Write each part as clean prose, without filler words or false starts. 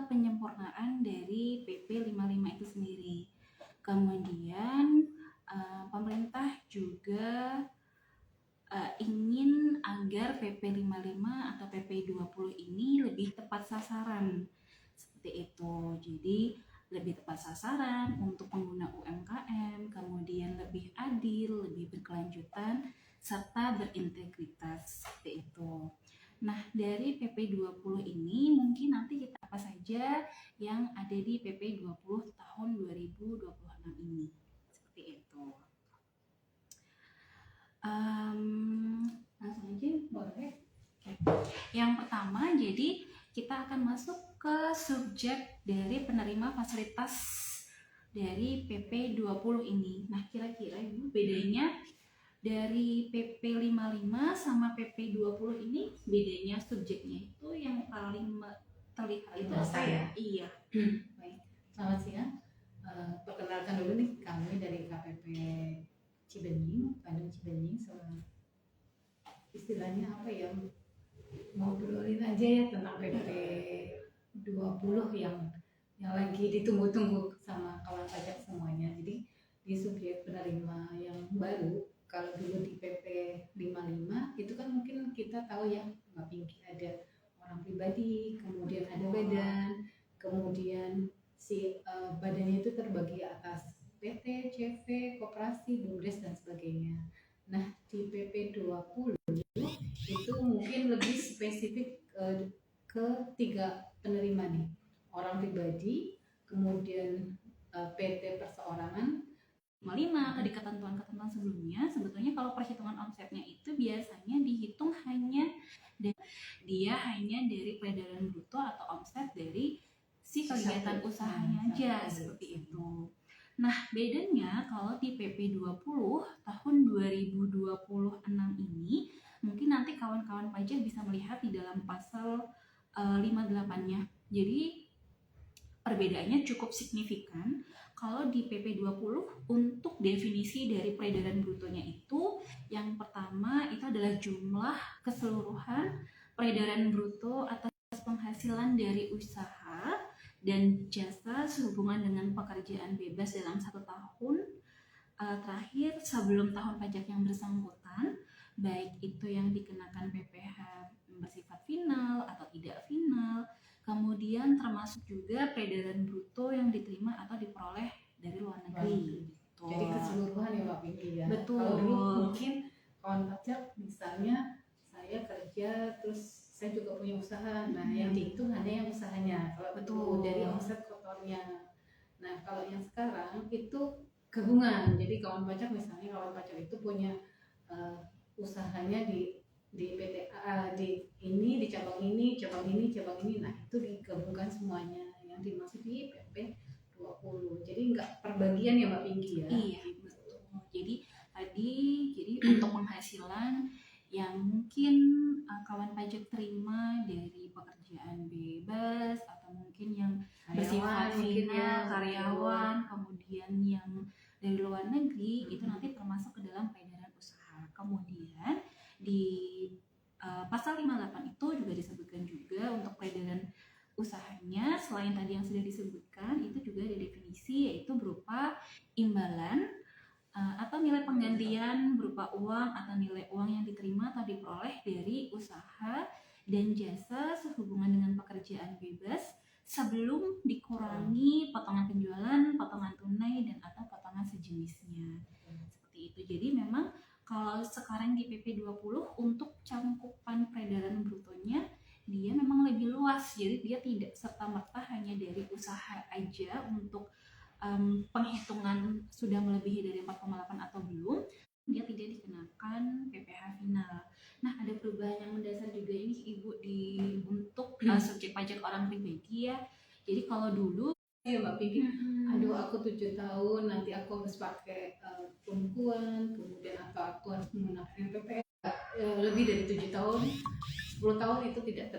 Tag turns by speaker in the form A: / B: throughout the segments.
A: Penyempurnaan dari PP 55 itu sendiri. Kemudian pemerintah juga ingin agar PP 55 atau PP 20 ini lebih tepat sasaran. Seperti itu. Jadi lebih tepat sasaran untuk pengguna UMKM, kemudian lebih adil, lebih berkelanjutan, serta berintegritas. Seperti itu. Nah, dari PP 20 ini mungkin nanti kita apa saja yang ada di PP 20 tahun 2026 ini. Seperti itu. Langsung aja boleh. Yang pertama, jadi kita akan masuk ke subjek dari penerima fasilitas dari PP 20 ini. Nah, kira-kira Ibu bedanya dari PP 55 sama PP 20 ini, bedanya subjeknya itu yang paling terlihat itu apa ya? Iya.
B: Baik. Selamat siang. Perkenalkan dulu nih, kami dari KPP Cibenying, Bandung Cibenying, sama istilahnya apa ya, ngobrolin aja ya tentang PP 20 yang lagi ditunggu-tunggu sama kawan pajak semuanya. Jadi di subjek penerima yang baru, kalau dulu di PP 55 itu kan mungkin kita tahu ya, Mbak Pinky, ada orang pribadi, kemudian ada badan, kemudian si badannya itu terbagi atas PT, CV, koperasi, BUMDes dan sebagainya. Nah, di PP 20 itu mungkin lebih spesifik ke 3 penerima nih. Orang pribadi, kemudian PT perseorangan.
A: 55 tadi ketentuan-ketentuan sebelumnya, sebetulnya kalau perhitungan omsetnya itu biasanya dihitung hanya dari peredaran bruto atau omset dari si kegiatan usahanya aja, seperti itu. Nah, bedanya kalau di PP 20 tahun 2026 ini, mungkin nanti kawan-kawan pajak bisa melihat di dalam pasal 58-nya. Jadi perbedaannya cukup signifikan. Kalau di PP 20 untuk definisi dari peredaran brutonya itu, yang pertama itu adalah jumlah keseluruhan peredaran bruto atas penghasilan dari usaha dan jasa sehubungan dengan pekerjaan bebas dalam 1 tahun terakhir sebelum tahun pajak yang bersangkutan, baik itu yang dikenakan PPh bersifat final atau tidak final, kemudian termasuk juga peredaran bruto yang diterima atau diperoleh dari luar negeri.
B: Gitu. Jadi keseluruhan ya Mbak Pinky ya.
A: Betul.
B: Kalau dulu mungkin kawan pajak misalnya saya kerja terus saya juga punya usaha, nah yang dihitung hanya yang usahanya. Kalau
A: betul
B: dari omset kotornya. Nah kalau yang sekarang itu gabungan. Jadi kawan pajak misalnya kawan pajak itu punya usahanya di PTA, di cabang ini, nah itu digabungkan semuanya yang dimaksud di PP 20. Jadi enggak perbagian ya Mbak Pinky ya.
A: Iya, betul. Jadi untuk penghasilan yang mungkin kawan pajak terima dari pekerjaan bebas atau mungkin yang bersifat final, karyawan, kemudian yang dari luar negeri, itu nanti termasuk ke dalam peredaran usaha. Kemudian di pasal 58 itu juga disebutkan juga untuk peredaran usahanya, selain tadi yang sudah disebutkan, itu juga ada definisi, yaitu berupa imbalan atau nilai penggantian berupa uang atau nilai uang yang diterima atau diperoleh dari usaha dan jasa sehubungan dengan pekerjaan bebas sebelum dikurangi potongan penjualan, potongan tunai, dan atau potongan sejenisnya. Seperti itu. Jadi memang kalau sekarang di PP 20 untuk cakupan peredaran brutonya dia memang lebih luas, jadi dia tidak serta-merta hanya dari usaha aja untuk penghitungan sudah melebihi dari 4,8 atau belum, dia tidak dikenakan PPh final. Nah, ada perubahan yang mendasar juga ini Ibu untuk subjek pajak orang pribadi ya. Jadi kalau dulu
B: ya Mbak Pinky, aduh aku 7 tahun nanti aku harus pakai pembukuan, kemudian atau aku harus menggunakan PPh lebih dari 7 tahun, 10 tahun itu tidak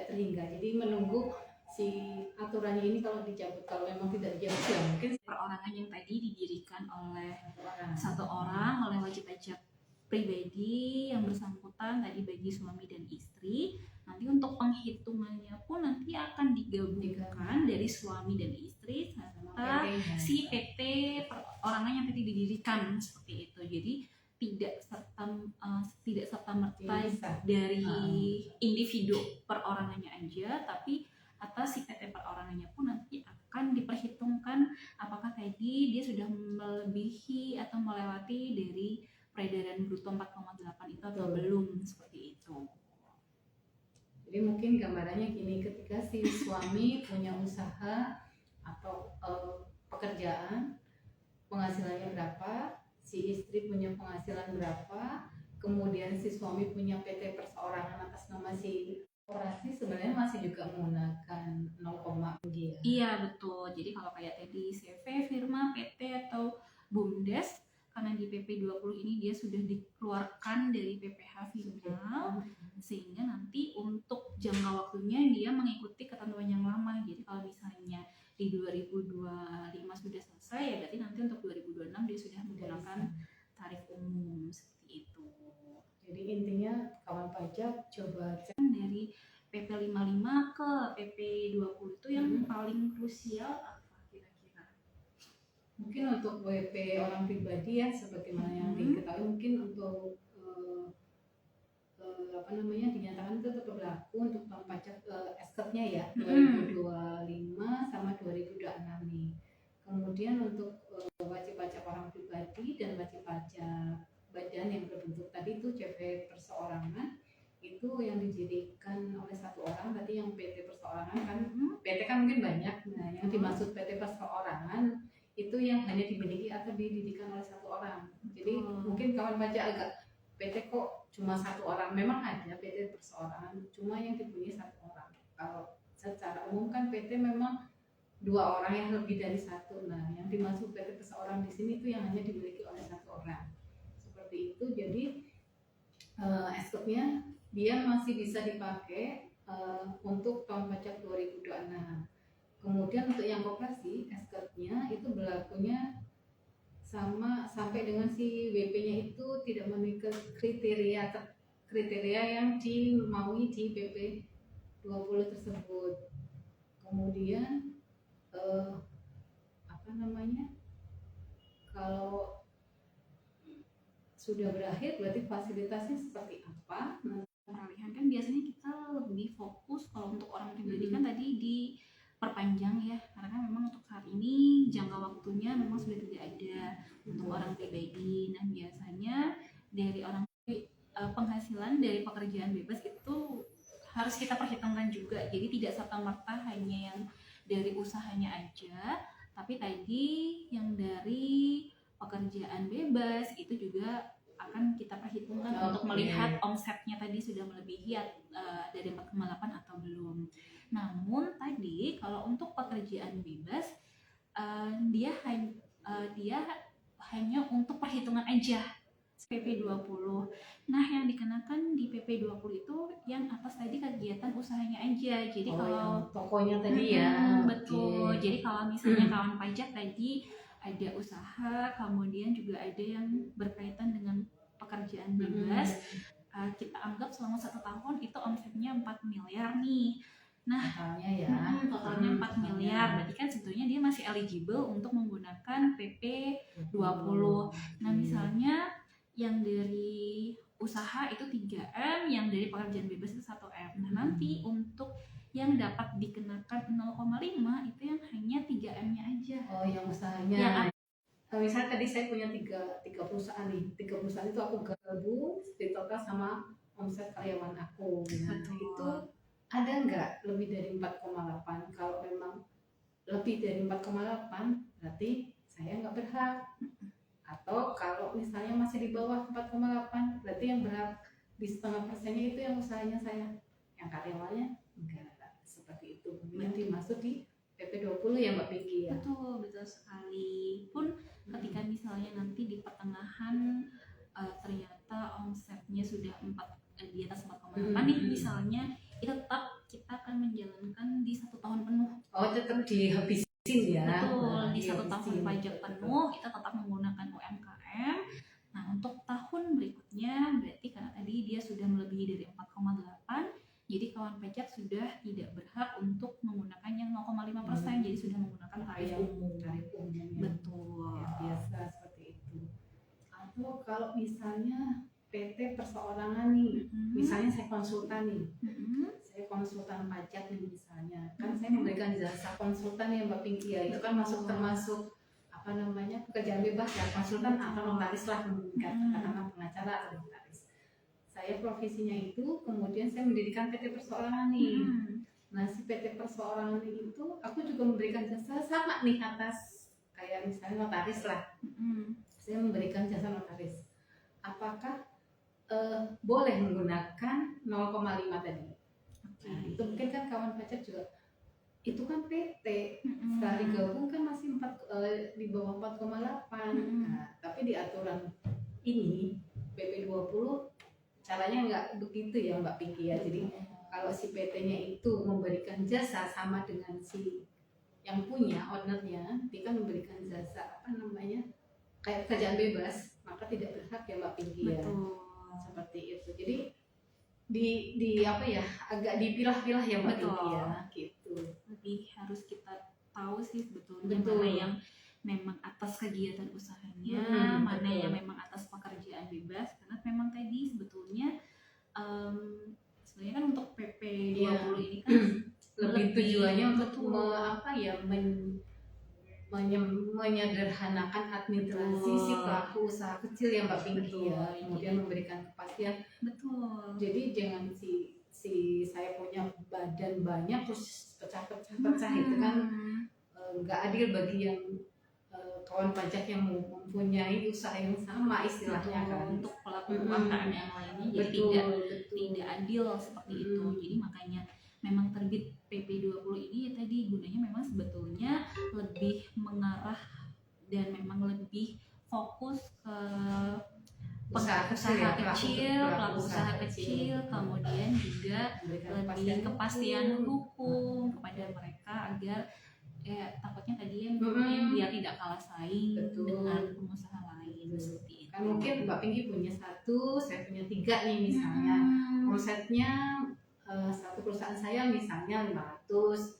B: terhingga. Jadi menunggu si aturannya ini kalau dicabut, kalau memang tidak dicabut ya mungkin
A: perorangan yang tadi didirikan oleh
B: orang.
A: satu orang oleh wajib pajak pribadi yang bersangkutan tadi bagi suami dan istri. Nanti untuk penghitungannya pun nanti akan digabungkan dari suami dan istri serta si PT perorangan yang tadi didirikan seperti itu. Jadi tidak serta merta dari individu perorangannya aja, tapi atas si PT perorangannya pun nanti akan diperhitungkan apakah tadi dia sudah melebihi atau melewati dari peredaran bruto 4,8 itu atau belum, seperti itu.
B: Jadi mungkin gambarannya gini, ketika si suami punya usaha atau pekerjaan, penghasilannya berapa, si istri punya penghasilan berapa, kemudian si suami punya PT perseorangan atas nama si korporasi, sebenarnya masih juga menggunakan 0, ya.
A: Iya betul. Jadi kalau kayak tadi CV, firma, PT atau BUMDes, karena di PP 20 ini dia sudah dikeluarkan dari PPh final, sehingga nanti untuk jangka waktunya dia mengikuti ketentuan yang lama. Jadi kalau misalnya di 2025 sudah selesai, ya berarti nanti untuk 2026 dia sudah menggunakan tarif umum seperti itu.
B: Jadi intinya kawan pajak coba cek
A: dari PP 55 ke PP 20 itu yang paling krusial apa kira-kira?
B: Mungkin untuk WP orang pribadi ya sebagaimana yang diketahui, mungkin untuk dinyatakan itu tetap berlaku untuk tahun pajak SK-nya ya 2025 sama 2026 nih. Kemudian untuk wajib pajak orang pribadi dan wajib pajak badan yang berbentuk tadi itu CV perseorangan, itu yang didirikan oleh satu orang, berarti yang PT perseorangan kan, PT kan mungkin banyak. Nah, yang dimaksud PT perseorangan itu yang hanya dimiliki atau didirikan oleh satu orang. Jadi mungkin kawan pajak agak, PT kok cuma satu orang? Memang ada PT perseorangan, cuma yang dipunyai satu orang. Kalau secara umum kan PT memang 2 orang yang lebih dari satu. Nah, yang dimaksud PT perseorangan di sini itu yang hanya dimiliki oleh satu orang. Seperti itu. Jadi SK-nya dia masih bisa dipakai untuk tahun pajak 2026. Kemudian untuk yang koperasi, SK-nya itu berlakunya sama sampai dengan si WP-nya itu tidak memiliki kriteria yang dimaui di PP 20 tersebut. Kemudian kalau sudah berakhir berarti fasilitasnya seperti apa?
A: Peralihan kan biasanya kita lebih fokus kalau untuk orang pribadi kan tadi diperpanjang ya, karena kan memang untuk saat ini jangka waktunya memang sudah tidak ada untuk orang pribadi. Nah biasanya dari orang penghasilan dari pekerjaan bebas itu harus kita perhitungkan juga, jadi tidak serta-merta hanya yang dari usahanya aja, tapi tadi yang dari pekerjaan bebas itu juga akan kita perhitungkan untuk melihat omsetnya tadi sudah melebihi dari 4,8 atau belum. Namun tadi kalau untuk pekerjaan bebas dia hanya untuk perhitungan aja PP 20. Nah, yang dikenakan di PP 20 itu yang atas tadi kegiatan usahanya aja. Jadi kalau
B: tokonya tadi ya.
A: Betul. Okay. Jadi kalau misalnya kawan pajak tadi ada usaha, kemudian juga ada yang berkaitan dengan pekerjaan bebas, kita anggap selama 1 tahun itu omsetnya 4 miliar nih. Nah, totalnya 4 miliar, berarti kan sebetulnya dia masih eligible untuk menggunakan PP 20. Nah, misalnya yang dari usaha itu 3M, yang dari pekerjaan bebas itu 1M. Nah, nanti untuk yang dapat dikenakan 0,5 itu yang hanya 3M-nya aja.
B: Oh, yang usahanya. Ya, misalnya tadi saya punya tiga perusahaan nih. 3 perusahaan itu aku gabung di total sama omset karyawan aku. Nah, itu ada nggak lebih dari 4,8? Kalau memang lebih dari 4,8 berarti saya nggak berhak. Atau kalau misalnya masih di bawah 4,8 berarti yang berhak di 0,5% itu yang usahanya saya, yang karyawannya enggak. Seperti itu yang dimaksud di PP 20 ya Mbak Vicky ya.
A: Betul sekali. Pun ketika misalnya nanti di pertengahan ternyata omsetnya sudah di atas 4,8 nih misalnya, itu tetap kita akan menjalankan di 1 tahun
B: dihabisin ya.
A: Betul, di 1 tahun
B: Dihabisin.
A: pajak penuh kita tetap menggunakan UMKM. Nah, untuk tahun berikutnya berarti karena tadi dia sudah melebihi dari 4,8, jadi kawan pajak sudah tidak berhak untuk menggunakan yang 0,5%, jadi sudah menggunakan tarif umum.
B: Tarif umum ya.
A: Betul.
B: Ya, biasa seperti itu. Atau kalau misalnya PT perseorangan nih, misalnya saya konsultan nih, saya konsultan pajak nih misalnya, kan saya memberikan jasa konsultan ya Mbak Pinky ya, itu kan termasuk apa namanya pekerjaan bebas ya, konsultan atau notaris lah, katakanlah pengacara atau notaris. Saya profesinya itu, kemudian saya mendirikan PT perseorangan nih. Nah, si PT perseorangan itu aku juga memberikan jasa sama nih atas kayak misalnya notaris lah. Saya memberikan jasa notaris. Apakah boleh menggunakan 0,5 tadi? Nah, itu mungkin kan kawan pajak juga itu kan PT setelah digabung kan masih di bawah 4,8. Nah, tapi di aturan ini PP 20 caranya nggak begitu ya Mbak Pinky ya. Jadi kalau si PT-nya itu memberikan jasa sama dengan si yang punya ownernya, dia kan memberikan jasa apa namanya kayak pekerjaan bebas, maka tidak berhak ya Mbak Pinky ya. Seperti itu. Jadi di apa ya agak dipilah-pilah ya Mbak Pinky ya gitu.
A: Lebih harus kita tahu sih sebetulnya mana yang memang atas kegiatan usahanya, mana yang memang atas pekerjaan bebas, karena memang tadi sebetulnya sebenarnya kan untuk PP 20 ini kan
B: lebih tujuannya untuk menyederhanakan administrasi si pelaku usaha kecil ya Mbak Pinky ya, kemudian memberikan kepastian.
A: Betul.
B: Jadi jangan si saya punya badan banyak terus pecah-pecah itu kan nggak adil bagi yang kawan pajak yang mempunyai usaha yang sama istilahnya kan.
A: Untuk pelaku UMKM yang lainnya jadi tidak adil seperti itu. Jadi makanya memang terbit PP 20 ini ya tadi gunanya memang sebetulnya lebih mengarah dan memang lebih fokus ke pelaku usaha kecil, kemudian juga lebih kepastian hukum kepada mereka agar takutnya tadi yang biar tidak kalah saing dengan pengusaha lain seperti itu.
B: Kan mungkin Mbak Pinky punya 1, saya punya 3 nih misalnya. Omsetnya satu perusahaan saya misalnya 500.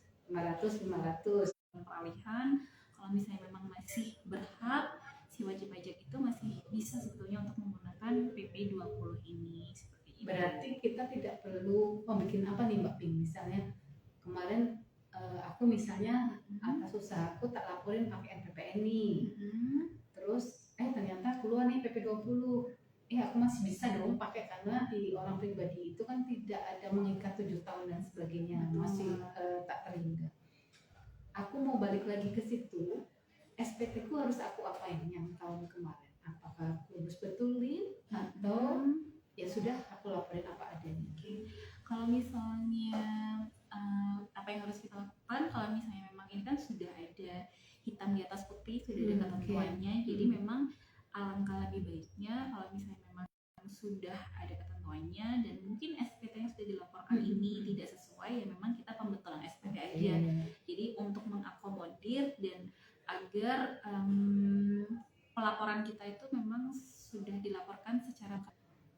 A: Peralihan kalau misalnya memang masih berhak, si wajib pajak itu masih bisa sebetulnya untuk menggunakan PP 20 ini seperti itu.
B: Berarti kita tidak perlu membuat apa nih Mbak Pinky, misalnya kemarin aku misalnya atas usahaku tak laporin pakai NPPN nih. Terus ternyata keluar nih PP 20. Aku masih bisa dong pakai karena di orang pribadi itu kan tidak ada mengikat 7 tahun dan sebagainya, masih tak terhingga. Aku mau balik lagi ke situ, SPT ku harus aku apain yang tahun kemarin? Apakah aku harus betulin atau ya sudah aku laporin apa adanya?
A: Kalau misalnya apa yang harus kita lakukan, kalau misalnya memang ini kan sudah ada hitam di atas putih, sudah ada ketentuannya, jadi memang alangkah lebih baiknya kalau misalnya memang sudah ada ketentuannya dan mungkin SPT yang sudah dilaporkan ini tidak sesuai, ya memang kita pembetulan SPT aja. Jadi untuk mengakomodir dan agar pelaporan kita itu memang sudah dilaporkan secara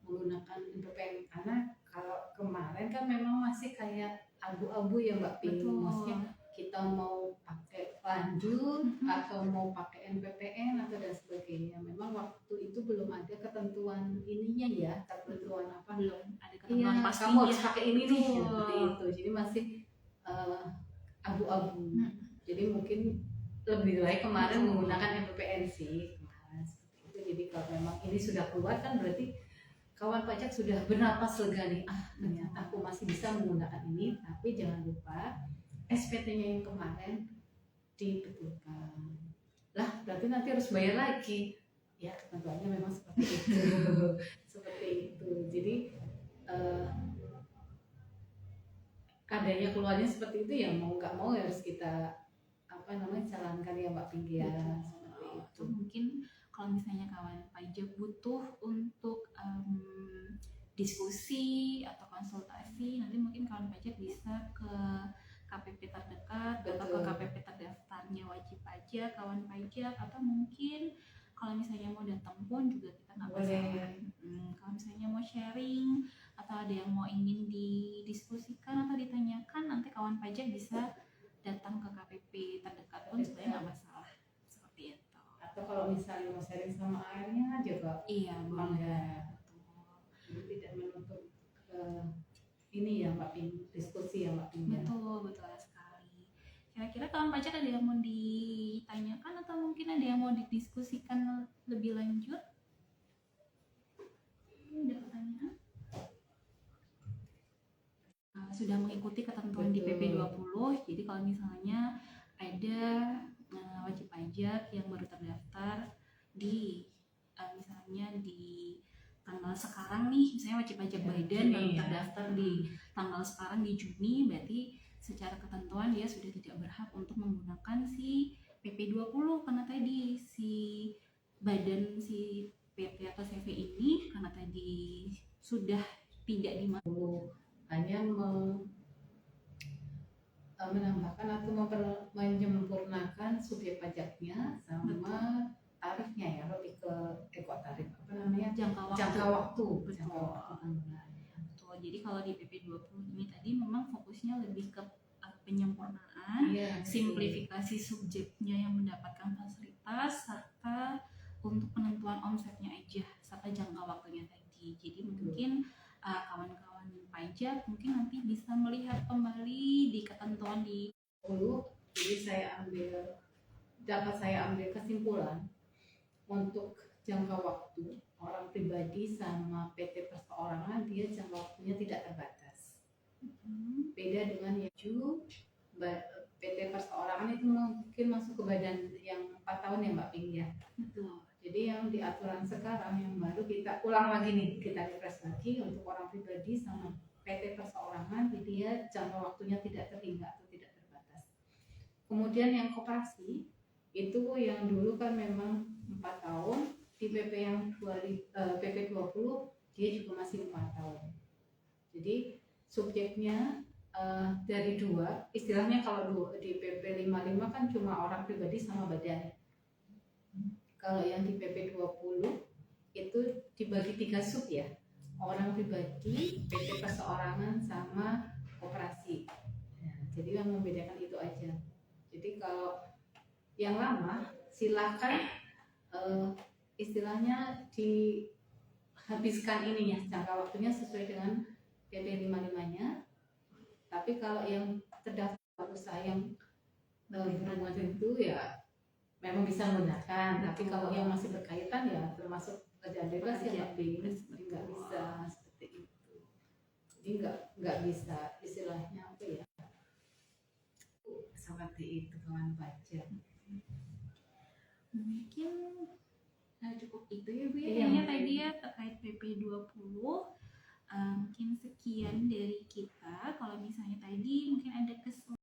B: menggunakan NPPN, karena kalau kemarin kan memang masih kayak abu-abu ya Mbak Pinky. Maksudnya kita mau pakai lanjut atau mau pakai NPPN atau dan sebagainya. Memang waktu itu belum ada ketentuan ininya ya, ketentuan apa?
A: Belum ada ketentuan pasti.
B: Kamu harus pakai ini nih, seperti itu. Jadi masih abu-abu. Jadi mungkin lebih baik kemarin menggunakan NPPN sih. Seperti itu. Jadi kalau memang ini sudah keluar kan berarti kawan pajak sudah bernapas lega nih. Ternyata aku masih bisa menggunakan ini, tapi jangan lupa SPT-nya yang kemarin dibetulkan. Lah, berarti nanti harus bayar lagi. Ya, ketentuannya memang seperti itu. Seperti itu. Jadi adanya keluarnya seperti itu ya mau nggak mau harus kita jalankan ya Mbak Pinky ya. Seperti itu.
A: Mungkin kalau misalnya kawan pajak butuh untuk diskusi atau konsultasi, nanti mungkin kawan pajak bisa ke KPP terdekat atau ke KPP aja kawan pajak, atau mungkin kalau misalnya mau datang pun juga kita nggak
B: Boleh.
A: masalah. Kalau misalnya mau sharing atau ada yang mau ingin didiskusikan atau ditanyakan, nanti kawan pajak bisa datang ke KPP terdekat pun sebenarnya nggak masalah seperti itu.
B: Atau kalau misalnya mau sharing sama airnya juga
A: Iya boleh.
B: Jadi tidak menutup ini ya Mbak Ping, diskusi ya Mbak Ping.
A: Betul sekali. Kira-kira kawan pajak ada yang mau ditanyakan atau mungkin ada yang mau didiskusikan lebih lanjut? Ada pertanyaan? Sudah mengikuti ketentuan di PP 20, jadi kalau misalnya ada wajib pajak yang baru terdaftar di misalnya di tanggal sekarang nih, misalnya wajib pajak Biden baru terdaftar di tanggal sekarang di Juni, berarti secara ketentuan dia sudah tidak berhak untuk menggunakan si PP 20 karena tadi si badan si PP atau CV ini karena tadi sudah tidak
B: dimasuki, hanya menambahkan atau menyempurnakan subjek pajaknya sama tarifnya ya, lebih ke tarif apa namanya, jangka waktu.
A: Betul. Jadi kalau di PP 20 ini tadi memang fokusnya lebih ke penyempurnaan, simplifikasi subjeknya yang mendapatkan fasilitas, serta untuk penentuan omsetnya aja, serta jangka waktunya tadi. Jadi mungkin kawan-kawan pajak mungkin nanti bisa melihat kembali di ketentuan di
B: jadi dapat saya ambil kesimpulan untuk jangka waktu orang pribadi sama PT perseorangan, dia jangka waktunya tidak terbatas. Beda dengan PT perseorangan itu mungkin masuk ke badan yang 4 tahun ya Mbak Ping ya.
A: Betul.
B: Jadi yang di aturan sekarang yang baru kita ulang lagi nih, kita refresh lagi untuk orang pribadi sama PT perseorangan, dia jangka waktunya tidak terhingga atau tidak terbatas. Kemudian yang koperasi itu yang dulu kan memang 4 tahun, di PP yang PP 20 dia juga masih 4 tahun. Jadi subjeknya dari dua, istilahnya kalau di PP 55 kan cuma orang pribadi sama badan. Kalau yang di PP 20 itu dibagi 3 sub ya, orang pribadi, PT perseorangan sama koperasi. Nah, jadi yang membedakan itu aja. Jadi kalau yang lama silakan istilahnya dihabiskan ininya, jangka waktunya sesuai dengan PP 55-nya. Tapi kalau yang terdaftar usaha yang berhubungan itu ya memang bisa menggunakan, tapi kalau yang masih berkaitan ya termasuk kerjaan bebas ya nggak bisa seperti itu. Jadi nggak bisa istilahnya apa ya, seperti itu kawan pajak.
A: Mungkin cukup itu ya Bu ya, kayaknya tadi ya terkait PP 20. Mungkin sekian dari kita. Kalau misalnya tadi mungkin ada